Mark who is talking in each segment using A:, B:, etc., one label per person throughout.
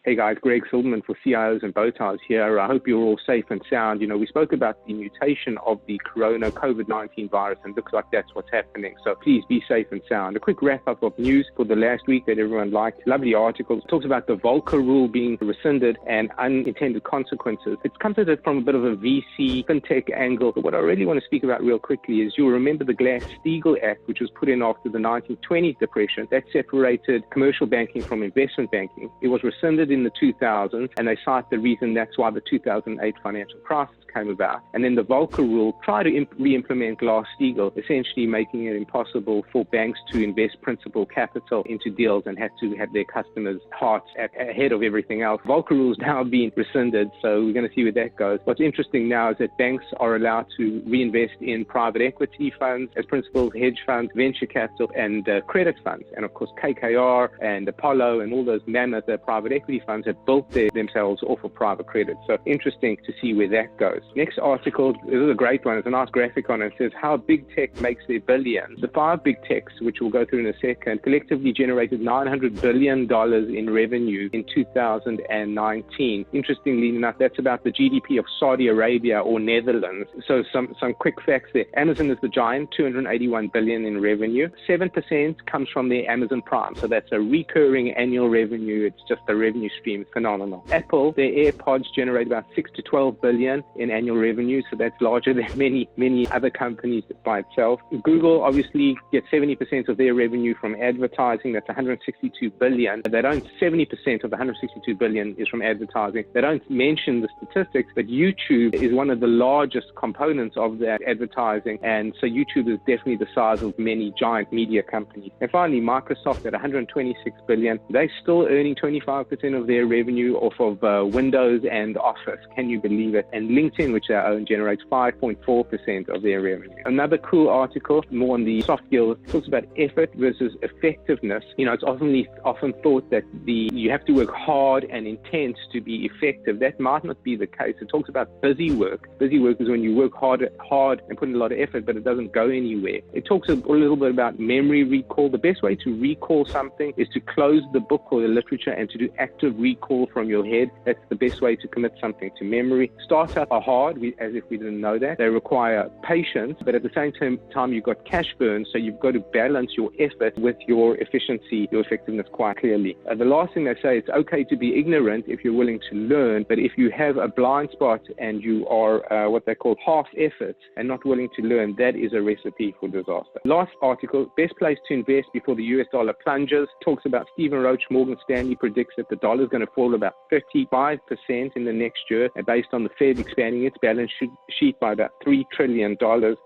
A: Hey guys, Greg Silverman for CIOs and Bowties here. I hope you're all safe and sound. We spoke about the mutation of the COVID-19 virus, and it looks like that's what's happening. So please be safe and sound. A quick wrap-up of news for the last week that everyone liked. Lovely article. It talks about the Volcker rule being rescinded and unintended consequences. It's come to it from a bit of a VC fintech angle. But what I really want to speak about real quickly is you'll remember the Glass-Steagall Act, which was put in after the 1920s depression. That separated commercial banking from investment banking. It was rescinded in the 2000s, and they cite the reason that's why the 2008 financial crisis came about. And then the Volcker rule tried to re-implement Glass-Steagall, essentially making it impossible for banks to invest principal capital into deals and had to have their customers' hearts ahead of everything else. Volcker rule's now been rescinded, so we're going to see where that goes. What's interesting now is that banks are allowed to reinvest in private equity funds as principal, hedge funds, venture capital, and credit funds. And of course, KKR and Apollo and all those mammoth private equity funds have built themselves off of private credit. So interesting to see where that goes. Next article, this is a great one. It's a nice graphic on it. It says how big tech makes their billions. The 5 big techs, which we'll go through in a second, collectively generated $900 billion in revenue in 2019. Interestingly enough, that's about the GDP of Saudi Arabia or Netherlands. So some quick facts there. Amazon is the giant, $281 billion in revenue. 7% comes from their Amazon Prime. So that's a recurring annual revenue. It's just a revenue stream. Phenomenal. Apple, their AirPods generate about 6 to 12 billion in annual revenue. So that's larger than many other companies by itself. Google obviously gets 70% of their revenue from advertising. That's 162 billion. They don't, 70% of the 162 billion is from advertising. They don't mention the statistics, but YouTube is one of the largest components of that advertising. And so YouTube is definitely the size of many giant media companies. And finally, Microsoft at 126 billion. They're still earning 25% of their revenue off of Windows and Office. Can you believe it? And LinkedIn, which they own, generates 5.4% of their revenue. Another cool article, more on the soft skills, talks about effort versus effectiveness. It's often thought that you have to work hard and intense to be effective. That might not be the case. It talks about busy work. Busy work is when you work hard and put in a lot of effort, but it doesn't go anywhere. It talks a little bit about memory recall. The best way to recall something is to close the book or the literature and to do active recall from your head. That's the best way to commit something to memory. Startups are hard, as if we didn't know that. They require patience, but at the same time, you've got cash burn, so you've got to balance your effort with your efficiency, your effectiveness quite clearly. The last thing they say, it's okay to be ignorant if you're willing to learn, but if you have a blind spot and you are what they call half efforts and not willing to learn, that is a recipe for disaster. Last article, best place to invest before the US dollar plunges, talks about Stephen Roach, Morgan Stanley predicts that the dollar is going to fall about 35% in the next year, based on the Fed expanding its balance sheet by about $3 trillion.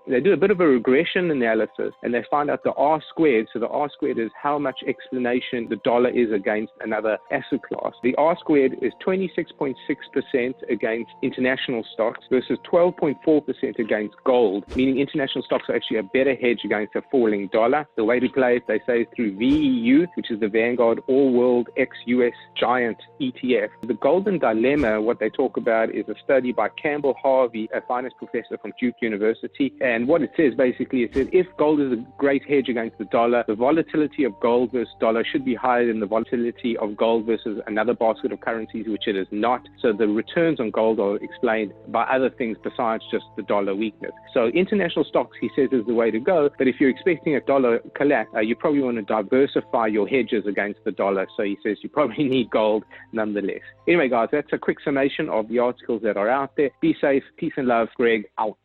A: They do a bit of a regression analysis and they find out the R squared. So the R squared is how much explanation the dollar is against another asset class. The R squared is 26.6% against international stocks versus 12.4% against gold, meaning international stocks are actually a better hedge against a falling dollar. The way to play it, they say, is through VEU, which is the Vanguard All-World ex-US Giant ETF. The golden dilemma, what they talk about, is a study by Campbell Harvey, a finance professor from Duke University. And what it says basically, it says if gold is a great hedge against the dollar, the volatility of gold versus dollar should be higher than the volatility of gold versus another basket of currencies, which it is not. So the returns on gold are explained by other things besides just the dollar weakness. So international stocks, he says, is the way to go. But if you're expecting a dollar collapse, you probably want to diversify your hedges against the dollar. So he says you probably need gold nonetheless. Anyway, guys, that's a quick summation of the articles that are out there. Be safe. Peace and love. Greg out.